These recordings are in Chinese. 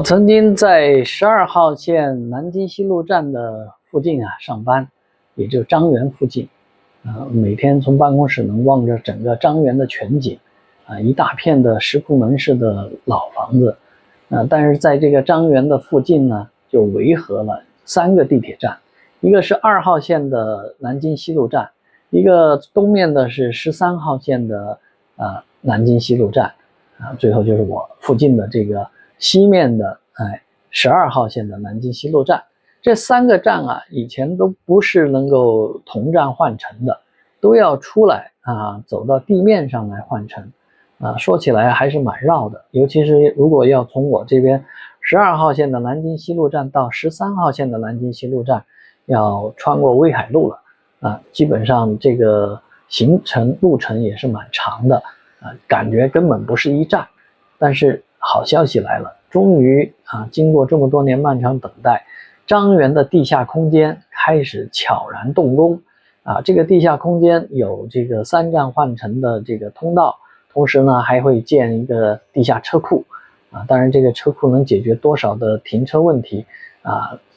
曾经在12号线南京西路站的附近上班，也就张园附近，每天从办公室能望着整个张园的全景，一大片的石库门式的老房子，但是在这个张园的附近呢，就围合了3个地铁站，一个是2号线的南京西路站，一个东面的是13号线的南京西路站，最后就是我附近的这个西面的12号线的南京西路站。这3个站以前都不是能够同站换乘的，都要出来走到地面上来换乘。说起来还是蛮绕的，尤其是如果要从我这边12号线的南京西路站到13号线的南京西路站，要穿过威海路了基本上这个路程也是蛮长的感觉根本不是一站。但是好消息来了，终于经过这么多年漫长等待，张园的地下空间开始悄然动工这个地下空间有这个3站换乘的这个通道，同时呢还会建一个地下车库当然这个车库能解决多少的停车问题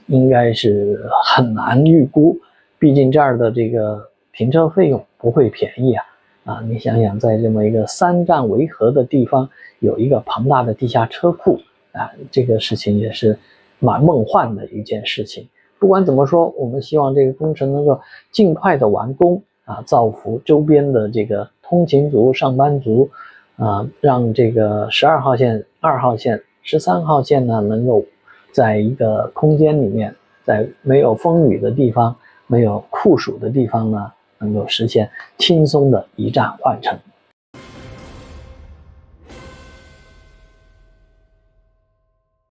应该是很难预估，毕竟这儿的这个停车费用不会便宜你想想，在这么一个3站围合的地方，有一个庞大的地下车库这个事情也是蛮梦幻的一件事情。不管怎么说，我们希望这个工程能够尽快的完工造福周边的这个通勤族、上班族让这个12号线、2号线、13号线呢，能够在一个空间里面，在没有风雨的地方、没有酷暑的地方呢，能够实现轻松的一站换乘。